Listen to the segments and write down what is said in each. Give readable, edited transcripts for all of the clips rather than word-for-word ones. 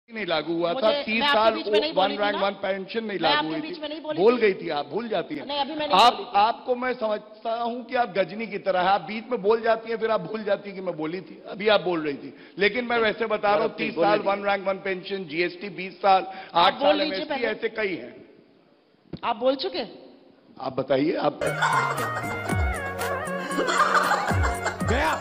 नहीं लागू हुआ था। 30 साल वन रैंक वन पेंशन नहीं लागू हुई थी। बोल गई थी आप, भूल जाती हैं आपको मैं समझता हूं कि आप गजनी की तरह है, आप बीच में बोल जाती हैं फिर आप भूल जाती हैं कि मैं बोली थी। अभी आप बोल रही थी, लेकिन मैं वैसे बता रहा हूं 30 साल one rank one pension, GST 20 साल, 8 साल एमएसपी, ऐसे कई हैं। आप बोल चुके, आप बताइए। आप गया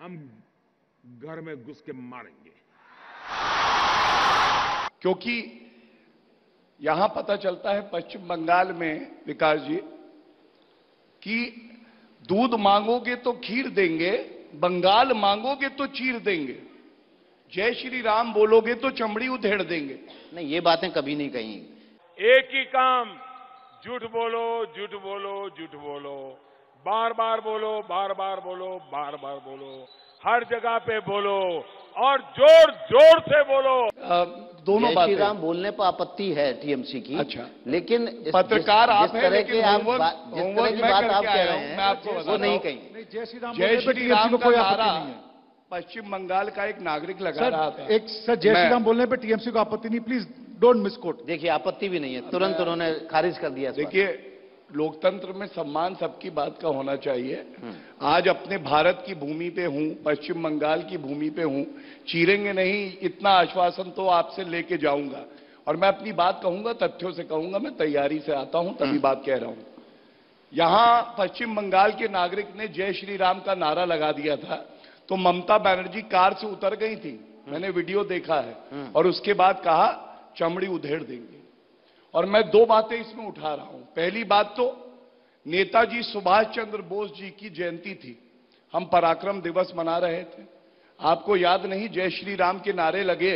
हम घर में घुस के मारेंगे, क्योंकि यहां पता चलता है पश्चिम बंगाल में विकास जी कि दूध मांगोगे तो खीर देंगे, बंगाल मांगोगे तो चीर देंगे, जय श्री राम बोलोगे तो चमड़ी उधेड़ देंगे। नहीं, ये बातें कभी नहीं कही। एक ही काम, झूठ बोलो, झूठ बोलो, झूठ बोलो, बार बार बोलो, बार बार बोलो, बार बार बोलो, हर जगह पे बोलो और जोर जोर से बोलो। दोनों बातें। जय श्री राम बोलने पर आपत्ति है टीएमसी की। अच्छा, लेकिन पत्रकार आप हैं, लेकिन जिस तरह की बात आप कह रहे हैं वो नहीं कही। जय श्री राम का नारा पश्चिम बंगाल का एक नागरिक लगा रहा था। एक सर, जय श्री राम बोलने पे टीएमसी को आपत्ति नहीं, प्लीज डोंट मिसकोट। देखिए, आपत्ति भी नहीं है, तुरंत उन्होंने खारिज कर दिया। देखिए, लोकतंत्र में सम्मान सबकी बात का होना चाहिए। आज अपने भारत की भूमि पे हूं, पश्चिम बंगाल की भूमि पे हूं, चीरेंगे नहीं, इतना आश्वासन तो आपसे लेके जाऊंगा और मैं अपनी बात कहूंगा, तथ्यों से कहूंगा। मैं तैयारी से आता हूं, तभी बात कह रहा हूं। यहां पश्चिम बंगाल के नागरिक ने जय श्री राम का नारा लगा दिया था तो ममता बनर्जी कार से उतर गई थी, मैंने वीडियो देखा है, और उसके बाद कहा चमड़ी उधेड़ देंगे। और मैं दो बातें इसमें उठा रहा हूं। पहली बात तो नेताजी सुभाष चंद्र बोस जी की जयंती थी, हम पराक्रम दिवस मना रहे थे। आपको याद नहीं, जय श्री राम के नारे लगे।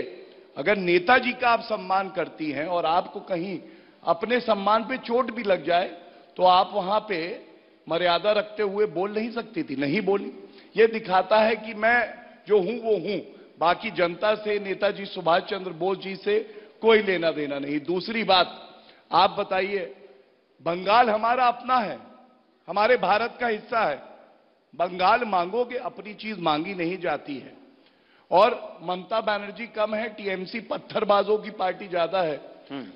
अगर नेताजी का आप सम्मान करती हैं और आपको कहीं अपने सम्मान पे चोट भी लग जाए तो आप वहां पे मर्यादा रखते हुए बोल नहीं सकती थी, नहीं बोली। ये दिखाता है कि मैं जो हूं वो हूं, बाकी जनता से, नेताजी सुभाष चंद्र बोस जी से कोई लेना देना नहीं। दूसरी बात, आप बताइए, बंगाल हमारा अपना है, हमारे भारत का हिस्सा है। बंगाल मांगोगे, अपनी चीज मांगी नहीं जाती है। और ममता बनर्जी कम है, टीएमसी पत्थरबाजों की पार्टी ज्यादा है।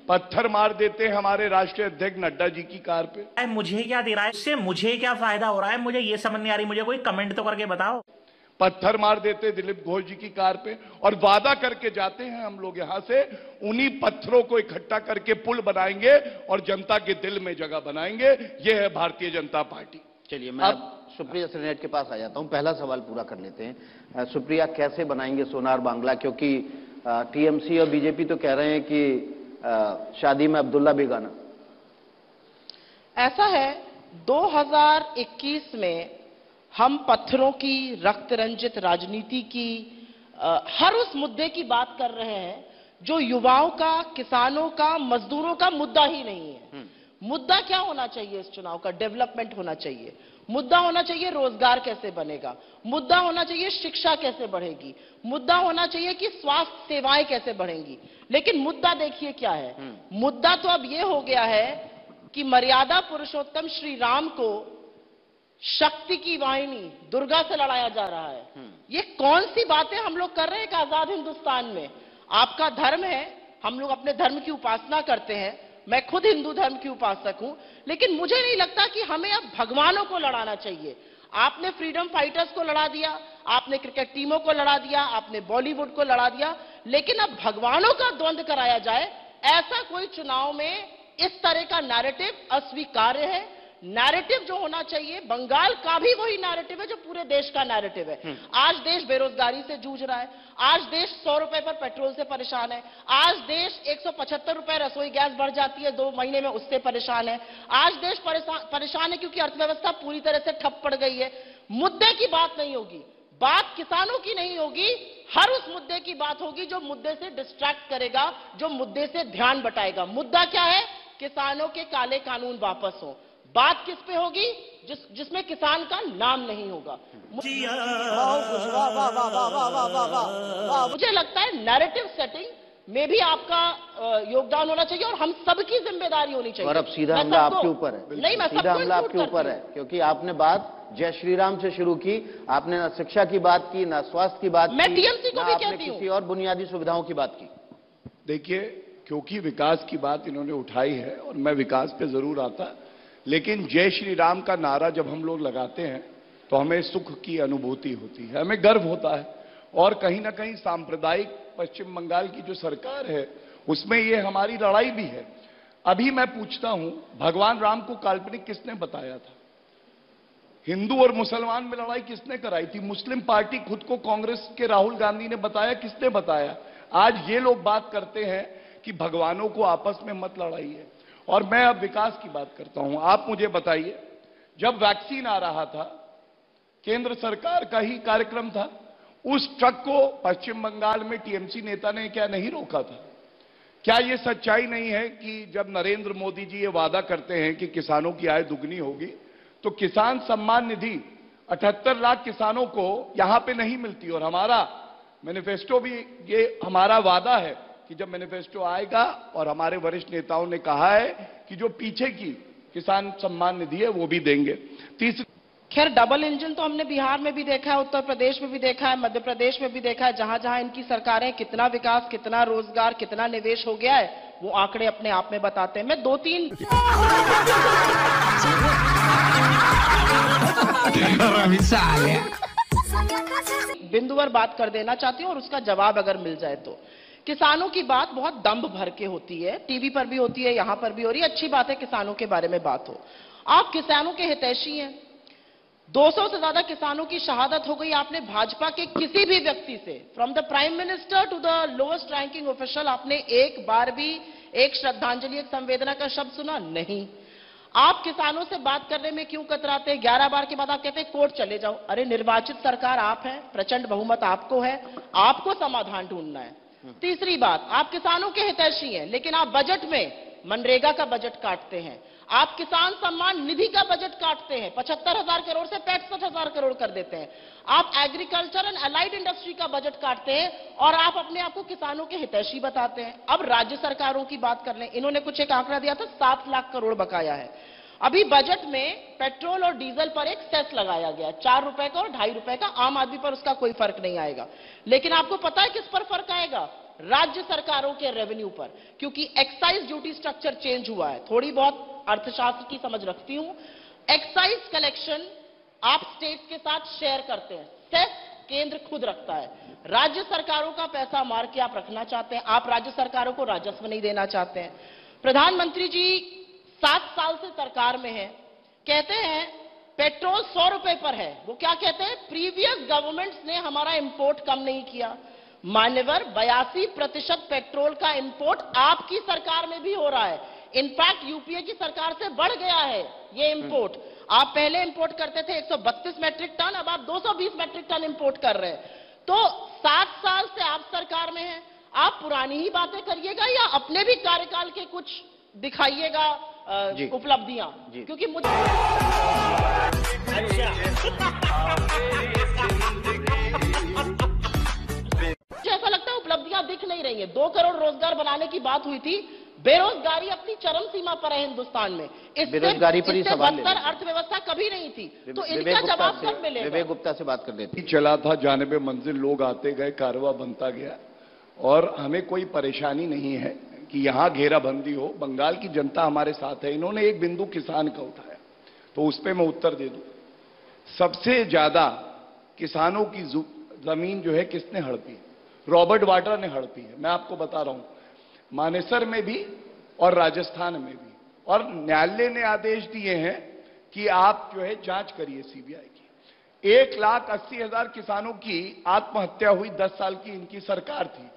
पत्थर मार देते हैं हमारे राष्ट्रीय अध्यक्ष नड्डा जी की कार पे। मुझे क्या दे रहा है इससे, मुझे क्या फायदा हो रहा है, मुझे ये समझ नहीं आ रही। मुझे कोई कमेंट तो करके बताओ। पत्थर मार देते दिलीप घोष जी की कार पे और वादा करके जाते हैं हम लोग यहां से उन्हीं पत्थरों को इकट्ठा करके पुल बनाएंगे और जनता के दिल में जगह बनाएंगे। ये है भारतीय जनता पार्टी। चलिए, मैं अब सुप्रिया श्रीनेट के पास आ जाता हूं। पहला सवाल पूरा कर लेते हैं। सुप्रिया, कैसे बनाएंगे सोनार बांग्ला? क्योंकि टीएमसी और बीजेपी तो कह रहे हैं कि शादी में अब्दुल्ला बेगाना। ऐसा है, 2021 में हम पत्थरों की, रक्त रंजित राजनीति की, हर उस मुद्दे की बात कर रहे हैं जो युवाओं का, किसानों का, मजदूरों का मुद्दा ही नहीं है। मुद्दा क्या होना चाहिए इस चुनाव का? डेवलपमेंट होना चाहिए। मुद्दा होना चाहिए रोजगार कैसे बनेगा, मुद्दा होना चाहिए शिक्षा कैसे बढ़ेगी, मुद्दा होना चाहिए कि स्वास्थ्य सेवाएं कैसे बढ़ेंगी। लेकिन मुद्दा देखिए क्या है, मुद्दा तो अब यह हो गया है कि मर्यादा पुरुषोत्तम श्री राम को शक्ति की वाहिनी दुर्गा से लड़ाया जा रहा है। ये कौन सी बातें हम लोग कर रहे हैं एक आजाद हिंदुस्तान में? आपका धर्म है, हम लोग अपने धर्म की उपासना करते हैं, मैं खुद हिंदू धर्म की उपासक हूं, लेकिन मुझे नहीं लगता कि हमें अब भगवानों को लड़ाना चाहिए। आपने फ्रीडम फाइटर्स को लड़ा दिया, आपने क्रिकेट टीमों को लड़ा दिया, आपने बॉलीवुड को लड़ा दिया, लेकिन अब भगवानों का द्वंद्व कराया जाए, ऐसा कोई चुनाव में इस तरह का नैरेटिव अस्वीकार्य है। नैरेटिव जो होना चाहिए, बंगाल का भी वही नैरेटिव है जो पूरे देश का नैरेटिव है। आज देश बेरोजगारी से जूझ रहा है, आज देश 100 रुपए पर पेट्रोल से परेशान है, आज देश 175 रुपए रसोई गैस बढ़ जाती है 2 महीने में, उससे परेशान है। आज देश परेशान है क्योंकि अर्थव्यवस्था पूरी तरह से ठप पड़ गई है। मुद्दे की बात नहीं होगी, बात किसानों की नहीं होगी, हर उस मुद्दे की बात होगी जो मुद्दे से डिस्ट्रैक्ट करेगा, जो मुद्दे से ध्यान बटाएगा। मुद्दा क्या है? किसानों के काले कानून वापस हो। बात किस पे होगी? जिसमें किसान का नाम नहीं होगा। मुझे लगता है नैरेटिव सेटिंग में भी आपका योगदान होना चाहिए और हम सबकी जिम्मेदारी होनी चाहिए। और अब सीधा मैं हमला सबको- आपके ऊपर है। नहीं, मैं सीधा सबको हमला इंक्लूड आपके करती ऊपर हूं। है, क्योंकि आपने बात जय श्री राम से शुरू की। आपने ना शिक्षा की बात की, ना स्वास्थ्य की बात मैं की, TMC को ना भी आपने कहती हूं। किसी और बुनियादी सुविधाओं की बात की। देखिए, क्योंकि विकास की बात इन्होंने उठाई है और मैं विकास पे जरूर आता, लेकिन जय श्री राम का नारा जब हम लोग लगाते हैं तो हमें सुख की अनुभूति होती है, हमें गर्व होता है। और कहीं ना कहीं सांप्रदायिक पश्चिम बंगाल की जो सरकार है उसमें ये हमारी लड़ाई भी है। अभी मैं पूछता हूं, भगवान राम को काल्पनिक किसने बताया था? हिंदू और मुसलमान में लड़ाई किसने कराई थी? मुस्लिम पार्टी खुद को कांग्रेस के राहुल गांधी ने बताया, किसने बताया? आज ये लोग बात करते हैं कि भगवानों को आपस में मत लड़ाइए। और मैं अब विकास की बात करता हूं। आप मुझे बताइए, जब वैक्सीन आ रहा था, केंद्र सरकार का ही कार्यक्रम था, उस ट्रक को पश्चिम बंगाल में टीएमसी नेता ने क्या नहीं रोका था? क्या यह सच्चाई नहीं है कि जब नरेंद्र मोदी जी ये वादा करते हैं कि किसानों की आय दुगनी होगी, तो किसान सम्मान निधि 78 लाख किसानों को यहां पे नहीं मिलती? और हमारा मैनिफेस्टो भी, ये हमारा वादा है कि जब मैनिफेस्टो आएगा, और हमारे वरिष्ठ नेताओं ने कहा है कि जो पीछे की किसान सम्मान निधि है वो भी देंगे। तीसरी, खैर डबल इंजन तो हमने बिहार में भी देखा है, उत्तर प्रदेश में भी देखा है, मध्य प्रदेश में भी देखा है। जहां जहां इनकी सरकारें, कितना विकास, कितना रोजगार, कितना निवेश हो गया है, वो आंकड़े अपने आप में बताते हैं। मैं 2-3 बिंदुवर बात कर देना चाहती हूं और उसका जवाब अगर मिल जाए तो। किसानों की बात बहुत दम्भ भर के होती है, टीवी पर भी होती है, यहां पर भी हो रही है। अच्छी बात है किसानों के बारे में बात हो। आप किसानों के हितैषी हैं। 200 से ज्यादा किसानों की शहादत हो गई। आपने भाजपा के किसी भी व्यक्ति से, from the prime minister to the lowest ranking official, आपने एक बार भी एक श्रद्धांजलि, एक संवेदना का शब्द सुना? नहीं। आप किसानों से बात करने में क्यों कतराते हैं? 11 बार के बाद आप कहते हैं कोर्ट चले जाओ। अरे निर्वाचित सरकार आप हैं, प्रचंड बहुमत आपको है, आपको समाधान ढूंढना है। तीसरी बात, आप किसानों के हितैषी हैं, लेकिन आप बजट में मनरेगा का बजट काटते हैं, आप किसान सम्मान निधि का बजट काटते हैं, 75,000 करोड़ से 65,000 करोड़ कर देते हैं। आप एग्रीकल्चर एंड अलाइड इंडस्ट्री का बजट काटते हैं और आप अपने आप को किसानों के हितैषी बताते हैं। अब राज्य सरकारों की बात कर लें। इन्होंने कुछ एक आंकड़ा दिया था, 7 लाख करोड़ बकाया है। अभी बजट में पेट्रोल और डीजल पर एक सेस लगाया गया, 4 रुपए का और 2.5 रुपए का। आम आदमी पर उसका कोई फर्क नहीं आएगा। लेकिन आपको पता है किस पर फर्क आएगा? राज्य सरकारों के रेवेन्यू पर, क्योंकि एक्साइज ड्यूटी स्ट्रक्चर चेंज हुआ है। थोड़ी बहुत अर्थशास्त्र की समझ रखती हूं। एक्साइज कलेक्शन आप स्टेट के साथ शेयर करते हैं, सेस केंद्र खुद रखता है। राज्य सरकारों का पैसा मार के आप रखना चाहते हैं, आप राज्य सरकारों को राजस्व नहीं देना चाहते हैं। प्रधानमंत्री जी 7 साल से सरकार में है, कहते हैं पेट्रोल 100 रुपए पर है। वो क्या कहते हैं? प्रीवियस गवर्नमेंट्स ने हमारा इंपोर्ट कम नहीं किया। मान्यवर, 82% पेट्रोल का इंपोर्ट आपकी सरकार में भी हो रहा है। इनफैक्ट यूपीए की सरकार से बढ़ गया है ये इंपोर्ट। आप पहले इंपोर्ट करते थे 132 मैट्रिक टन, अब आप 220 मैट्रिक टन इंपोर्ट कर रहे हैं। तो 7 साल से आप सरकार में हैं, आप पुरानी ही बातें करिएगा या अपने भी कार्यकाल के कुछ दिखाइएगा उपलब्धियां, क्योंकि मुझे ऐसा लगता है उपलब्धियां दिख नहीं रही हैं। 2 करोड़ रोजगार बनाने की बात हुई थी। बेरोजगारी अपनी चरम सीमा पर है हिंदुस्तान में। बेरोजगारी पर ही सवाल बदतर अर्थव्यवस्था कभी नहीं थी। तो इनका जवाब कब मिलेगा? विवेक गुप्ता से बात कर देते हैं। चला था जानिबे मंजिल, लोग आते गए, कारवा बनता गया, और हमें कोई परेशानी नहीं है कि यहां घेराबंदी हो। बंगाल की जनता हमारे साथ है। इन्होंने एक बिंदु किसान का उठाया, तो उस पर मैं उत्तर दे दूं। सबसे ज्यादा किसानों की जमीन जो है किसने हड़पी है? रॉबर्ट वाड्रा ने हड़पी है। मैं आपको बता रहा हूं, मानेसर में भी और राजस्थान में भी। और न्यायालय ने आदेश दिए हैं कि आप जो है जांच करिए सीबीआई की। 1,80,000 किसानों की आत्महत्या हुई, 10 साल की इनकी सरकार थी।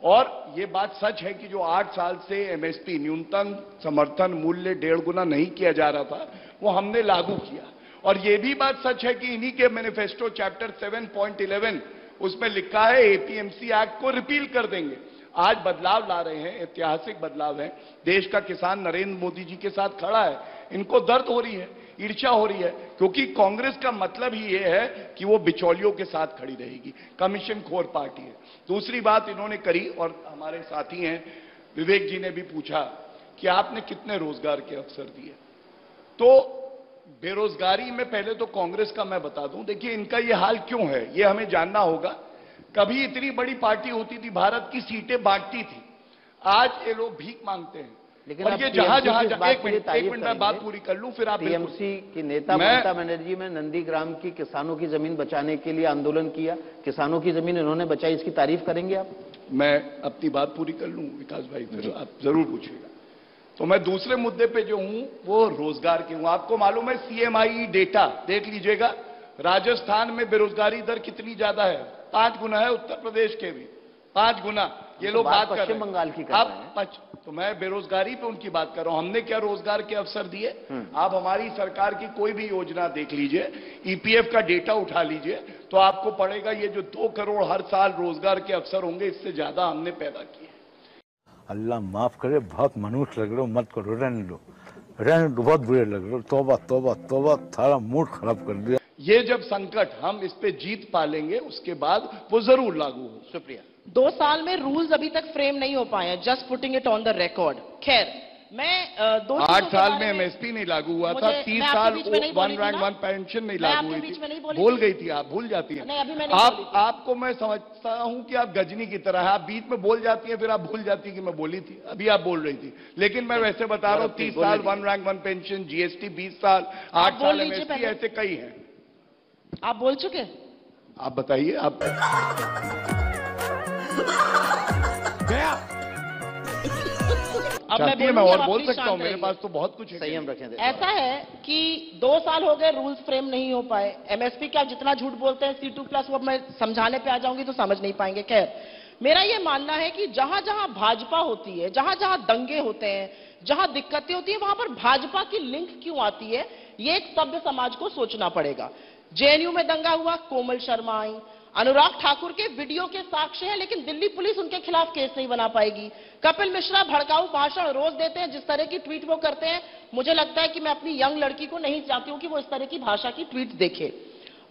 और ये बात सच है कि जो 8 साल से एमएसपी न्यूनतम समर्थन मूल्य 1.5 गुना नहीं किया जा रहा था, वो हमने लागू किया। और ये भी बात सच है कि इन्हीं के मैनिफेस्टो चैप्टर 7.11 उसमें लिखा है एपीएमसी एक्ट को रिपील कर देंगे। आज बदलाव ला रहे हैं, ऐतिहासिक बदलाव है। देश का किसान नरेंद्र मोदी जी के साथ खड़ा है, इनको दर्द हो रही है। ईर्ष्या हो रही है, क्योंकि कांग्रेस का मतलब ही ये है कि वो बिचौलियों के साथ खड़ी रहेगी, कमीशन खोर पार्टी है। दूसरी बात इन्होंने करी, और हमारे साथी हैं विवेक जी ने भी पूछा कि आपने कितने रोजगार के अवसर दिए। तो बेरोजगारी में पहले तो कांग्रेस का मैं बता दूं, देखिए इनका ये हाल क्यों है ये हमें जानना होगा। कभी इतनी बड़ी पार्टी होती थी, भारत की सीटें बांटती थी, आज ये लोग भीख मांगते हैं। लेकिन और अब ये TMC एक मिनट मैं बात पूरी कर लूं, फिर आप टीएमसी की नेता ममता बनर्जी में नंदीग्राम की किसानों की जमीन बचाने के लिए आंदोलन किया, किसानों की जमीन इन्होंने बचाई, इसकी तारीफ करेंगे आप? मैं अपनी बात पूरी कर लूं विकास भाई, फिर आप जरूर पूछिएगा। तो मैं दूसरे मुद्दे पे जो हूं वो रोजगार की हूं। आपको मालूम है CMI डेटा देख लीजिएगा, राजस्थान में बेरोजगारी दर कितनी ज्यादा है, 5 गुना है, उत्तर प्रदेश के भी 5 गुना। ये लोग बात कर रहे हैं पश्चिम बंगाल की कर रहे हैं। तो मैं बेरोजगारी पे उनकी बात कर रहा हूं। हमने क्या रोजगार के अवसर दिए? आप हमारी सरकार की कोई भी योजना देख लीजिए, EPF का डेटा उठा लीजिए, तो आपको पड़ेगा ये जो 2 करोड़ हर साल रोजगार के अवसर होंगे, इससे ज्यादा हमने पैदा किए। अल्लाह माफ करे, बहुत मनुष्य लग रहे हो, मत करो, रहने दो, बहुत बुरे लग रहे हो। तौबा तौबा तौबा, थारा मूड खराब कर दिया। ये जब संकट हम इस पे जीत पालेंगे, उसके बाद वो जरूर लागू हो। सुप्रिया, 2 साल में रूल्स अभी तक फ्रेम नहीं हो पाए हैं, just putting it on the record. खैर, मैं 8 साल में MSP नहीं लागू हुआ था, 30 साल 1 रैंक 1 पेंशन नहीं लागू हुई थी, बोल गई थी आप, भूल जाती हैं आपको मैं समझता हूं कि आप गजनी की तरह है, आप बीच में बोल जाती हैं, फिर आप भूल जाती हैं कि मैं बोली थी, अभी आप बोल रही थी। लेकिन मैं वैसे बता रहा हूं, 30 साल 1 रैंक 1 पेंशन, GST 20 साल, 8 साल MSP, ऐसे कई हैं। आप बोल चुके? आप बताइए। आप चाहती मैं और बोल सकता हूं, मेरे पास तो बहुत कुछ है। संयम रखें। ऐसा है कि 2 साल हो गए, रूल्स फ्रेम नहीं हो पाए। MSP का जितना झूठ बोलते हैं C2+, वो मैं समझाने पे आ जाऊंगी तो समझ नहीं पाएंगे। खैर, मेरा ये मानना है कि जहां जहां भाजपा होती है, जहां जहां दंगे होते हैं, जहां दिक्कतें होती है, वहां पर भाजपा की लिंक क्यों आती है, ये एक सभ्य समाज को सोचना पड़ेगा। JNU में दंगा हुआ, कोमल शर्मा आई, अनुराग ठाकुर के वीडियो के साक्ष्य हैं, लेकिन दिल्ली पुलिस उनके खिलाफ केस नहीं बना पाएगी। कपिल मिश्रा भड़काऊ भाषण रोज देते हैं, जिस तरह की ट्वीट वो करते हैं, मुझे लगता है कि मैं अपनी यंग लड़की को नहीं चाहती हूं कि वो इस तरह की भाषा की ट्वीट देखे।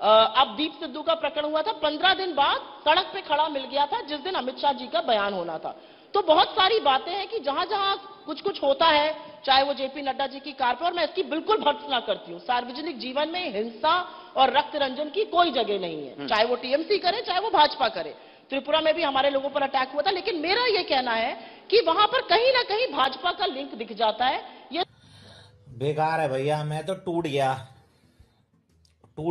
अब दीप सिद्धू का प्रकरण हुआ था, 15 दिन बाद सड़क पे खड़ा मिल गया था, जिस दिन अमित शाह जी का बयान होना था। तो बहुत सारी बातें हैं कि जहां जहां कुछ कुछ होता है, चाहे वो JP नड्डा जी की कार पर, और मैं इसकी बिल्कुल भर्त्सना करती हूं, सार्वजनिक जीवन में हिंसा और रक्त रंजन की कोई जगह नहीं है, चाहे वो TMC करे, चाहे वो भाजपा करे। त्रिपुरा में भी हमारे लोगों पर अटैक हुआ था, लेकिन मेरा ये कहना है कि वहां पर कहीं ना कहीं भाजपा का लिंक दिख जाता है। ये बेकार है भैया, मैं तो टूट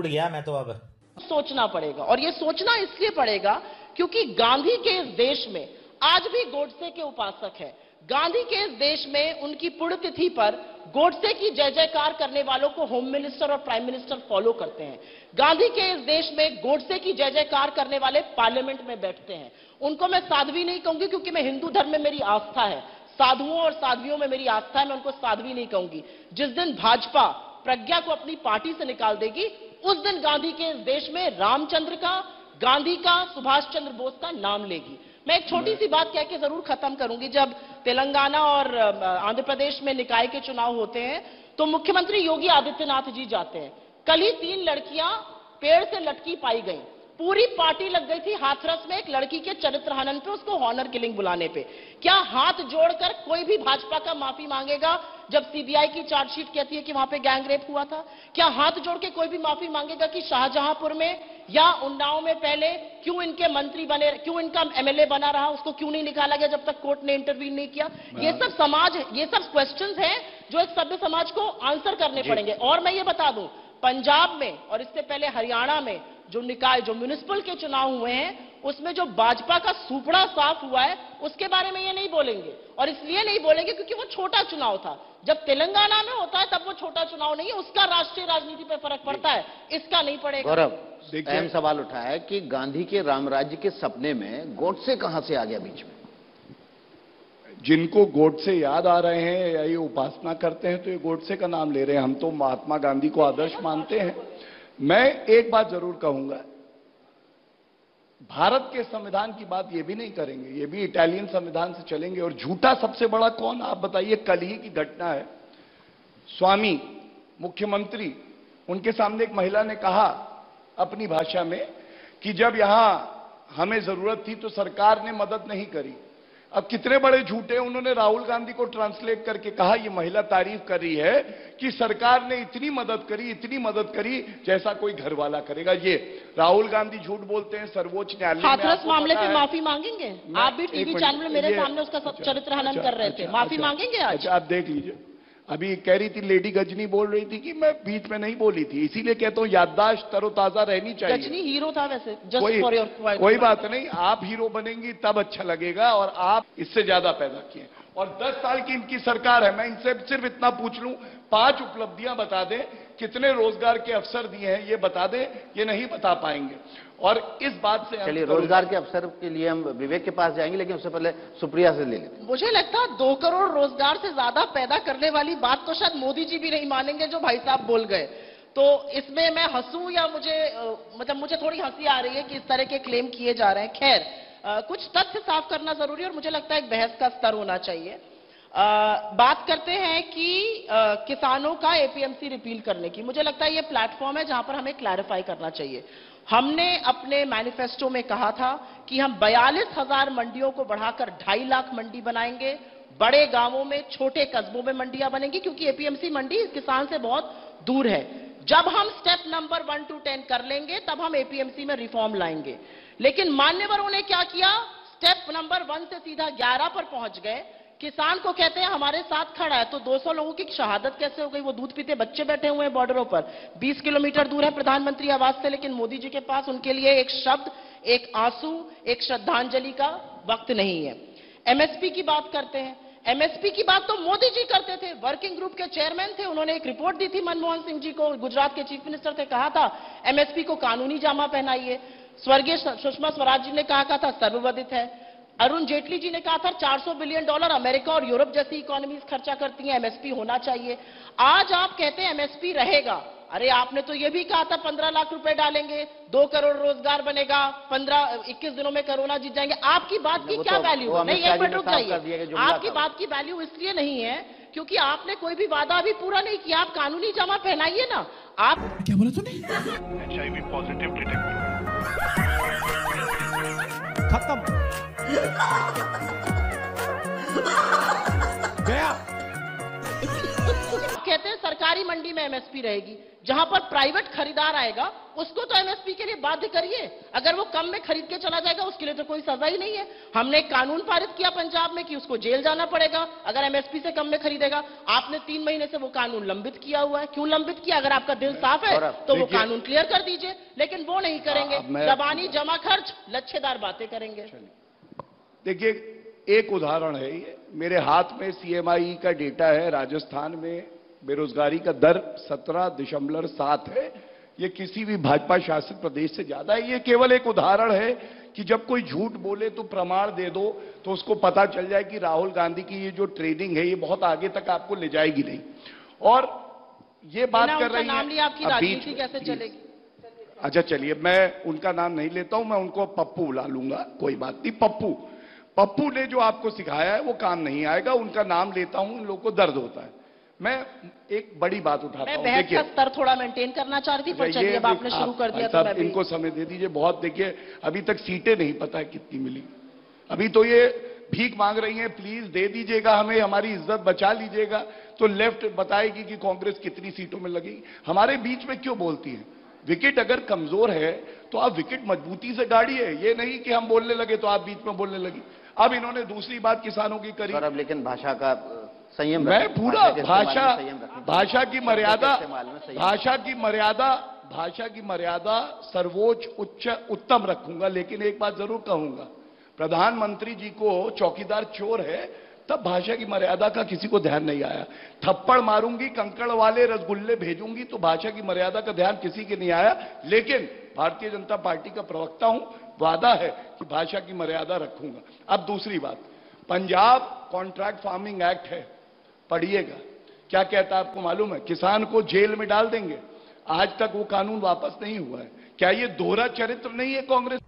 गया मैं तो। अब सोचना पड़ेगा, और ये सोचना इसलिए पड़ेगा क्योंकि गांधी के इस देश में आज भी गोडसे के उपासक हैं। गांधी के इस देश में उनकी पुण्यतिथि पर गोडसे की जय जयकार करने वालों को होम मिनिस्टर और प्राइम मिनिस्टर फॉलो करते हैं। गांधी के इस देश में गोडसे की जय जयकार करने वाले पार्लियामेंट में बैठते हैं। उनको मैं साध्वी नहीं कहूंगी, क्योंकि मैं हिंदू धर्म में मेरी आस्था है, साधुओं और साध्वियों में मेरी आस्था है, मैं उनको साध्वी नहीं कहूंगी। जिस दिन भाजपा प्रज्ञा को अपनी पार्टी से निकाल देगी, उस दिन गांधी के इस देश में रामचंद्र का, गांधी का, सुभाष चंद्र बोस का नाम लेगी। मैं एक छोटी सी बात कह के जरूर खत्म करूंगी। जब तेलंगाना और आंध्र प्रदेश में निकाय के चुनाव होते हैं, तो मुख्यमंत्री योगी आदित्यनाथ जी जाते हैं। कल ही 3 लड़कियां पेड़ से लटकी पाई गई, पूरी पार्टी लग गई थी हाथरस में एक लड़की के चरित्र हनन पे, उसको हॉनर किलिंग बुलाने पे। क्या हाथ जोड़कर कोई भी भाजपा का माफी मांगेगा जब CBI की चार्जशीट कहती है कि वहां पे गैंग रेप हुआ था? क्या हाथ जोड़ के कोई भी माफी मांगेगा कि शाहजहांपुर में या उन्नाव में पहले क्यों इनके मंत्री बने, क्यों इनका MLA बना रहा, उसको क्यों नहीं निकाला गया जब तक कोर्ट ने इंटरवीन नहीं किया? ये सब क्वेश्चंस हैं जो एक सभ्य समाज को आंसर करने पड़ेंगे। और मैं ये बता दूं, पंजाब में और इससे पहले हरियाणा में जो निकाय, जो म्युनिसिपल के चुनाव हुए हैं, उसमें जो भाजपा का सुपड़ा साफ हुआ है, उसके बारे में ये नहीं बोलेंगे। और इसलिए नहीं बोलेंगे क्योंकि वो छोटा चुनाव था। जब तेलंगाना में होता है तब वो छोटा चुनाव नहीं है, उसका राष्ट्रीय राजनीति पे फर्क पड़ता है, इसका नहीं पड़ेगा। गौरव, अहम सवाल उठा है कि गांधी के रामराज्य के सपने में गोडसे कहां से आ गया बीच में? जिनको गोडसे याद आ रहे हैं या ये उपासना करते हैं, तो ये गोडसे का नाम ले रहे हैं। हम तो महात्मा गांधी को आदर्श मानते हैं। मैं एक बात जरूर कहूंगा, भारत के संविधान की बात ये भी नहीं करेंगे, ये भी इटालियन संविधान से चलेंगे। और झूठा सबसे बड़ा कौन, आप बताइए। कल ही की घटना है, स्वामी मुख्यमंत्री, उनके सामने एक महिला ने कहा अपनी भाषा में कि जब यहां हमें जरूरत थी तो सरकार ने मदद नहीं करी। अब कितने बड़े झूठे, उन्होंने राहुल गांधी को ट्रांसलेट करके कहा, ये महिला तारीफ कर रही है कि सरकार ने इतनी मदद करी जैसा कोई घर वाला करेगा। ये राहुल गांधी झूठ बोलते हैं। सर्वोच्च न्यायालय में हाथरस आपको मामले पता पे है, माफी मांगेंगे? आप भी टीवी चैनल में मेरे सामने उसका चरित्र हनन कर रहे थे, माफी मांगेंगे आज? अच्छा, आप देख लीजिए। अभी कह रही थी लेडी गजनी, बोल रही थी कि मैं बीच में नहीं बोली थी, इसीलिए कहता हूं याददाश्त तरोताजा रहनी चाहिए। गजनी हीरो था वैसे, जस्ट फॉर योर कोई बात नहीं, आप हीरो बनेंगी तब अच्छा लगेगा, और आप इससे ज्यादा पैदा किए। और 10 साल की इनकी सरकार है, मैं इनसे सिर्फ इतना पूछ लूं, 5 उपलब्धियां बता दें, कितने रोजगार के अवसर दिए हैं ये बता दें, ये नहीं बता पाएंगे। और इस बात से चलिए, रोजगार के अवसर के लिए हम विवेक के पास जाएंगे, लेकिन उससे पहले सुप्रिया से ले लेते हैं। मुझे लगता है 2 करोड़ रोजगार से ज्यादा पैदा करने वाली बात तो शायद मोदी जी भी नहीं मानेंगे जो भाई साहब बोल गए। तो इसमें मैं हंसूं या मुझे थोड़ी हंसी आ रही है कि इस तरह के क्लेम किए जा रहे हैं। खैर, कुछ तथ्य साफ करना जरूरी है और मुझे लगता है एक बहस का स्तर होना चाहिए। बात करते हैं कि किसानों का एपीएमसी रिपील करने की। मुझे लगता है ये प्लेटफॉर्म है जहां पर हमें क्लैरिफाई करना चाहिए। हमने अपने मैनिफेस्टो में कहा था कि हम 42,000 मंडियों को बढ़ाकर 2.5 लाख मंडी बनाएंगे। बड़े गांवों में, छोटे कस्बों में मंडियां बनेंगी, क्योंकि एपीएमसी मंडी किसान से बहुत दूर है। जब हम स्टेप नंबर 1 to 10 कर लेंगे तब हम एपीएमसी में रिफॉर्म लाएंगे। लेकिन मान्यवरों ने क्या किया, स्टेप नंबर 1 से सीधा 11 पर पहुंच गए। किसान को कहते हैं हमारे साथ खड़ा है, तो 200 लोगों की शहादत कैसे हो गई? वो दूध पीते बच्चे बैठे हुए हैं बॉर्डरों पर, 20 किलोमीटर दूर है प्रधानमंत्री आवास से, लेकिन मोदी जी के पास उनके लिए एक शब्द, एक आंसू, एक श्रद्धांजलि का वक्त नहीं है। एमएसपी की बात करते हैं। एमएसपी की बात तो मोदी जी करते थे, वर्किंग ग्रुप के चेयरमैन थे, उन्होंने एक रिपोर्ट दी थी मनमोहन सिंह जी को, गुजरात के चीफ मिनिस्टर थे, कहा था एमएसपी को कानूनी जामा पहनाइए। स्वर्गीय सुषमा स्वराज जी ने कहा था सर्वविदित है। अरुण जेटली जी ने कहा था $400 बिलियन अमेरिका और यूरोप जैसी इकोनॉमीज खर्चा करती हैं, एमएसपी होना चाहिए। आज आप कहते हैं एमएसपी रहेगा। अरे आपने तो यह भी कहा था 15 लाख रुपए डालेंगे, 2 करोड़ रोजगार बनेगा, 15-21 दिनों में कोरोना जीत जाएंगे। आपकी बात की क्या वैल्यू है? नहीं, एक मिनट रुक जाइए। आपकी बात की वैल्यू इसलिए नहीं है क्योंकि आपने कोई भी वादा अभी पूरा नहीं किया। आप कानूनी जमा पहनाइए ना। आप क्या बोला तूने? HIV पॉजिटिव डिटेक्ट खत्म गया। कहते हैं सरकारी मंडी में एमएसपी रहेगी, जहां पर प्राइवेट खरीदार आएगा उसको तो एमएसपी के लिए बाध्य करिए। अगर वो कम में खरीद के चला जाएगा उसके लिए तो कोई सजा ही नहीं है। हमने एक कानून पारित किया पंजाब में कि उसको जेल जाना पड़ेगा अगर एमएसपी से कम में खरीदेगा। आपने 3 महीने से वो कानून लंबित किया हुआ है। क्यों लंबित किया? अगर आपका दिल साफ है तो वो कानून क्लियर कर दीजिए, लेकिन वो नहीं करेंगे। जबानी जमा खर्च, लच्छेदार बातें करेंगे। देखिए, एक उदाहरण है ये, मेरे हाथ में सीएमआई का डेटा है। राजस्थान में बेरोजगारी का दर 17.7 है। ये किसी भी भाजपा शासित प्रदेश से ज्यादा है। ये केवल एक उदाहरण है कि जब कोई झूठ बोले तो प्रमाण दे दो, तो उसको पता चल जाए कि राहुल गांधी की ये जो ट्रेडिंग है ये बहुत आगे तक आपको ले जाएगी नहीं। और ये बात कर रही है, आपकी राजनीति कैसे चलेगी? अच्छा चलिए, मैं उनका नाम नहीं लेता हूं, मैं उनको पप्पू बुला लूंगा, कोई बात नहीं। पप्पू ने जो आपको सिखाया है वो काम नहीं आएगा। उनका नाम लेता हूं, उन लोगों को दर्द होता है। मैं एक बड़ी बात उठाता हूं, बहस का स्तर थोड़ा मेंटेन करना चाह रही थी, पर चलिए अब आपने शुरू कर दिया तो मैं भी इनको समय दे दीजिए। बहुत देखिए, अभी तक सीटें नहीं पता है कितनी मिली। अभी तो ये भीख मांग रही हैं, प्लीज दे दीजिएगा हमें, हमारी इज्जत बचा लीजिएगा। तो लेफ्ट बताएगी कि कांग्रेस कितनी सीटों में लगेगी। हमारे बीच में क्यों बोलती है? विकेट अगर कमजोर है तो आप विकेट मजबूती से गाड़िए, ये नहीं कि हम बोलने लगे तो आप बीच में बोलने लगी। अब इन्होंने दूसरी बात किसानों की करी। अब लेकिन भाषा का संयम, मैं पूरा भाषा की मर्यादा सर्वोच्च उच्च उत्तम रखूंगा। लेकिन एक बात जरूर कहूंगा, प्रधानमंत्री जी को चौकीदार चोर है तब भाषा की मर्यादा का किसी को ध्यान नहीं आया। थप्पड़ मारूंगी, कंकड़ वाले रसगुल्ले भेजूंगी तो भाषा की मर्यादा का ध्यान किसी के नहीं आया। लेकिन भारतीय जनता पार्टी का प्रवक्ता हूं, वादा है कि भाषा की मर्यादा रखूंगा। अब दूसरी बात, पंजाब कॉन्ट्रैक्ट फार्मिंग एक्ट है, पढ़िएगा क्या कहता है आपको मालूम है? किसान को जेल में डाल देंगे। आज तक वो कानून वापस नहीं हुआ है। क्या ये दोहरा चरित्र नहीं है कांग्रेस?